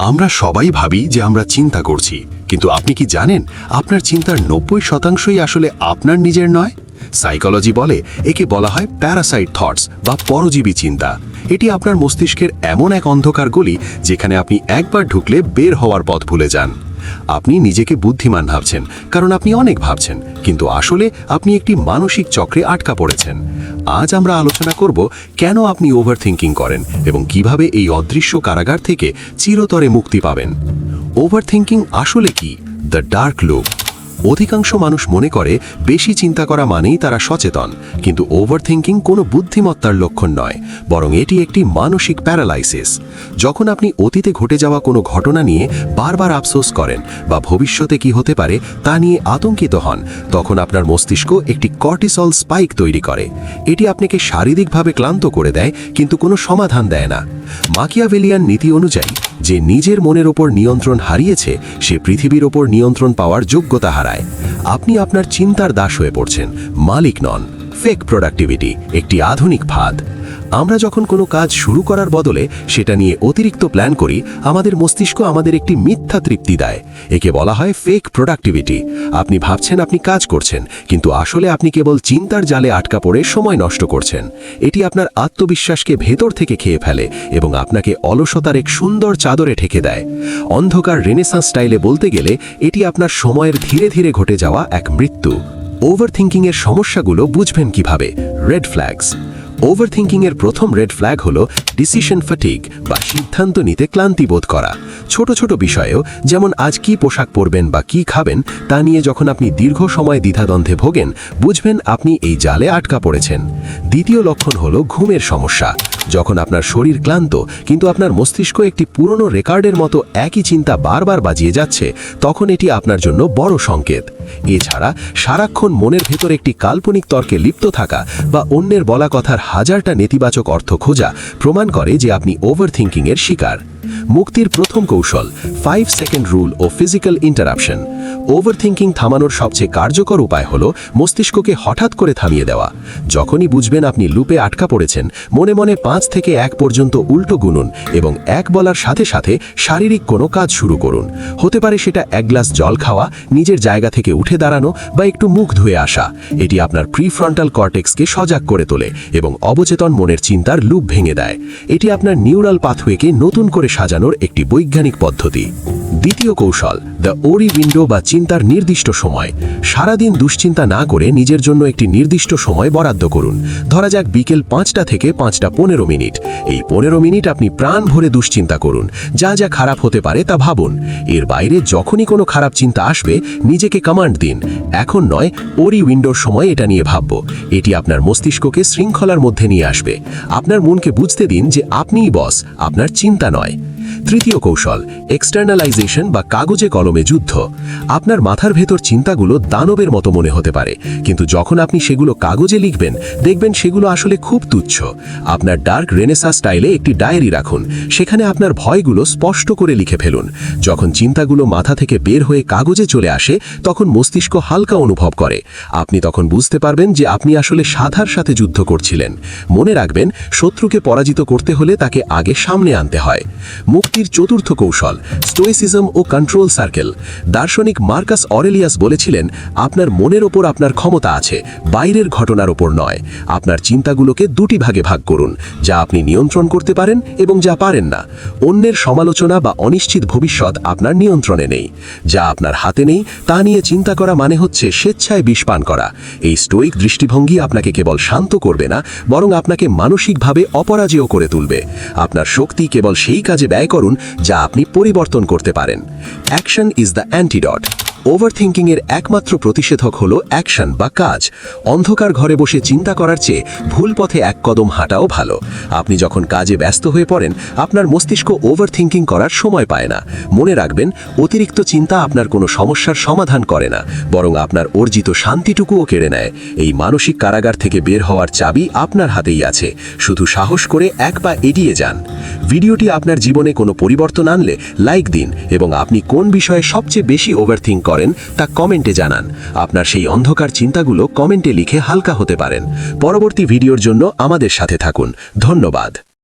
আমরা সবাই ভাবি যে আমরা চিন্তা করছি, কিন্তু আপনি কি জানেন আপনার চিন্তার 90% আসলে আপনার নিজের নয়? সাইকোলজি বলে একে বলা হয় প্যারাসাইট থটস বা পরজীবী চিন্তা। এটি আপনার মস্তিষ্কের এমন এক অন্ধকার গলি যেখানে আপনি একবার ঢুকলে বের হওয়ার পথ ভুলে যান। আপনি নিজেকে বুদ্ধিমান ভাবছেন কারণ আপনি অনেক ভাবছেন, কিন্তু আসলে আপনি একটি মানসিক চক্রে আটকা পড়েছেন। আজ আমরা আলোচনা করব কেন আপনি ওভারথিংকিং করেন এবং কিভাবে এই অদৃশ্য কারাগার থেকে চিরতরে মুক্তি পাবেন। ওভারথিংকিং আসলে কি? The dark loop. অধিকাংশ মানুষ মনে করে বেশি চিন্তা করা মানেই তারা সচেতন, কিন্তু ওভারথিংকিং কোনো বুদ্ধিমত্তার লক্ষণ নয়, বরং এটি একটি মানসিক প্যারালাইসিস। যখন আপনি অতীতে ঘটে যাওয়া কোনো ঘটনা নিয়ে বারবার আফসোস করেন বা ভবিষ্যতে কি হতে পারে তা নিয়ে আতঙ্কিত হন, তখন আপনার মস্তিষ্ক একটি কর্টিসল স্পাইক তৈরি করে। এটি আপনাকে শারীরিকভাবে ক্লান্ত করে দেয়, কিন্তু কোনো সমাধান দেয় না। মাকিয়াভেলিয়ান নীতি অনুযায়ী যে নিজের মনের ওপর নিয়ন্ত্রণ হারিয়েছে সে পৃথিবীর ওপর নিয়ন্ত্রণ পাওয়ার যোগ্যতা হারায়। আপনি আপনার চিন্তার দাস হয়ে পড়ছেন, মালিক নন। ফেক প্রোডাক্টিভিটি একটি আধুনিক ফাঁদ। আমরা যখন কোনো কাজ শুরু করার বদলে সেটা নিয়ে অতিরিক্ত প্ল্যান করি, আমাদের মস্তিষ্ক আমাদের একটি মিথ্যা তৃপ্তি দেয়। একে বলা হয় ফেক প্রোডাক্টিভিটি। আপনি ভাবছেন আপনি কাজ করছেন, কিন্তু আসলে আপনি কেবল চিন্তার জালে আটকা পড়ে সময় নষ্ট করছেন। এটি আপনার আত্মবিশ্বাসকে ভেতর থেকে খেয়ে ফেলে এবং আপনাকে অলসতার এক সুন্দর চাদরে ঠেকে দেয়। অন্ধকার রেনেসাঁ স্টাইলে বলতে গেলে এটি আপনার সময়ের ধীরে ধীরে ঘটে যাওয়া এক মৃত্যু। ওভারথিংকিংয়ের সমস্যাগুলো বুঝবেন কিভাবে? Red flags. ওভারথিংকিংয়ের প্রথম রেড ফ্ল্যাগ হলো ডিসিশন ফ্যাটিগ বা সিদ্ধান্ত নিতে ক্লান্তি বোধ করা। ছোট ছোট বিষয়েও, যেমন আজ কি পোশাক পরবেন বা কি খাবেন তা নিয়ে যখন আপনি দীর্ঘ সময় দ্বিধাদ্বন্দ্বে ভোগেন, বুঝবেন আপনি এই জালে আটকা পড়েছেন। দ্বিতীয় লক্ষণ হলো ঘুমের সমস্যা। যখন আপনার শরীর ক্লান্ত কিন্তু আপনার মস্তিষ্ক একটি পুরনো রেকর্ডের মতো একই চিন্তা বারবার বাজিয়ে যাচ্ছে, তখন এটি আপনার জন্য বড় সংকেত। এছাড়া সারাক্ষণ মনের ভেতর একটি কাল্পনিক তর্কে লিপ্ত থাকা বা অন্যের বলা কথার হাজারটা নেতিবাচক অর্থ খোঁজা প্রমাণ করে যে আপনি ওভারথিংকিংয়ের শিকার। মুক্তির প্রথম কৌশল 5 সেকেন্ড রুল ও ফিজিক্যাল ইন্টারাপশন। ওভারথিংকিং থামানোর সবচেয়ে কার্যকর উপায় হলো মস্তিষ্ককে হঠাৎ করে থামিয়ে দেওয়া। যখনই বুঝবেন আপনি লুপে আটকা পড়েছেন, মনে মনে 5 থেকে 1 পর্যন্ত উল্টো গুনুন এবং 1 বলার সাথে সাথে শারীরিক কোনো কাজ শুরু করুন। হতে পারে সেটা 1 গ্লাস জল খাওয়া, নিজের জায়গা থেকে উঠে দাঁড়ানো বা একটু মুখ ধুয়ে আসা। এটি আপনার প্রিফ্রন্টাল কর্টেক্সকে সজাগ করে তোলে এবং অবচেতন মনের চিন্তার লুপ ভেঙে দেয়। এটি আপনার নিউরাল পাথওয়েকে নতুন করে সাজানোর একটি বৈজ্ঞানিক পদ্ধতি। দ্বিতীয় কৌশল দ্য ওরি উইন্ডো বা চিন্তার নির্দিষ্ট সময়। সারাদিন দুশ্চিন্তা না করে নিজের জন্য একটি নির্দিষ্ট সময় বরাদ্দ করুন। ধরা যাক বিকেল 5টা থেকে 5টা 15 মিনিট। এই 15 মিনিট আপনি প্রাণ ভরে দুশ্চিন্তা করুন, যা যা খারাপ হতে পারে তা ভাবুন। এর বাইরে যখনই কোনো খারাপ চিন্তা আসবে নিজেকে কমান্ড দিন, এখন নয়, ওরি উইন্ডোর সময় এটা নিয়ে ভাবব। এটি আপনার মস্তিষ্ককে শৃঙ্খলার মধ্যে নিয়ে আসবে। আপনার মনকে বুঝতে দিন যে আপনিই বস, আপনার চিন্তা নয়। তৃতীয় কৌশল এক্সটার্নালাইজেশন বা কাগজে কলমে যুদ্ধ। আপনার মাথার ভেতর চিন্তাগুলো দানবের মতো মনে হতে পারে, কিন্তু যখন আপনি সেগুলো কাগজে লিখবেন দেখবেন সেগুলো আসলে খুব তুচ্ছ। আপনার ডার্ক রেনেসাঁ স্টাইলে একটি ডায়েরি রাখুন, সেখানে আপনার ভয়গুলো স্পষ্ট করে লিখে ফেলুন। যখন চিন্তাগুলো মাথা থেকে বের হয়ে কাগজে চলে আসে তখন মস্তিষ্ক হালকা অনুভব করে। আপনি তখন বুঝতে পারবেন যে আপনি আসলে সাধার সাথে যুদ্ধ করছিলেন। মনে রাখবেন, শত্রুকে পরাজিত করতে হলে তাকে আগে সামনে আনতে হয়। মুক্তির চতুর্থ কৌশল স্টোইসিজম ও কন্ট্রোল সার্কেল। দার্শনিক মার্কাস অরেলিয়াস বলেছিলেন, আপনার মনের ওপর আপনার ক্ষমতা আছে, বাইরের ঘটনার ওপর নয়। আপনার চিন্তাগুলোকে দুটি ভাগে ভাগ করুন, যা আপনি নিয়ন্ত্রণ করতে পারেন এবং যা পারেন না। অন্যের সমালোচনা বা অনিশ্চিত ভবিষ্যৎ আপনার নিয়ন্ত্রণে নেই। যা আপনার হাতে নেই তা নিয়ে চিন্তা করা মানে হচ্ছে স্বেচ্ছায় বিষ পান করা। এই স্টোইক দৃষ্টিভঙ্গি আপনাকে কেবল শান্ত করবে না, বরং আপনাকে মানসিকভাবে অপরাজেয় করে তুলবে। আপনার শক্তি কেবল সেই কাজে ব্যয় করুন যা আপনি পরিবর্তন করতে পারেন। Action is the antidote. ওভারথিংকিংয়ের একমাত্র প্রতিষেধক হলো অ্যাকশন বা কাজ। অন্ধকার ঘরে বসে চিন্তা করার চেয়ে ভুল পথে 1 কদম হাঁটাও ভালো। আপনি যখন কাজে ব্যস্ত হয়ে পড়েন আপনার মস্তিষ্ক ওভারথিংকিং করার সময় পায় না। মনে রাখবেন, অতিরিক্ত চিন্তা আপনার কোনো সমস্যার সমাধান করে না, বরং আপনার অর্জিত শান্তিটুকুও কেড়ে নেয়। এই মানসিক কারাগার থেকে বের হওয়ার চাবি আপনার হাতেই আছে, শুধু সাহস করে 1 পা এগিয়ে যান। ভিডিওটি আপনার জীবনে কোনো পরিবর্তন আনলে লাইক দিন এবং আপনি কোন বিষয়ে সবচেয়ে বেশি ওভারথিংক করেন তা কমেন্টে জানান। আপনার সেই অন্ধকার চিন্তাগুলো কমেন্টে লিখে হালকা হতে পারেন। পরবর্তী ভিডিওর জন্য আমাদের সাথে থাকুন। ধন্যবাদ।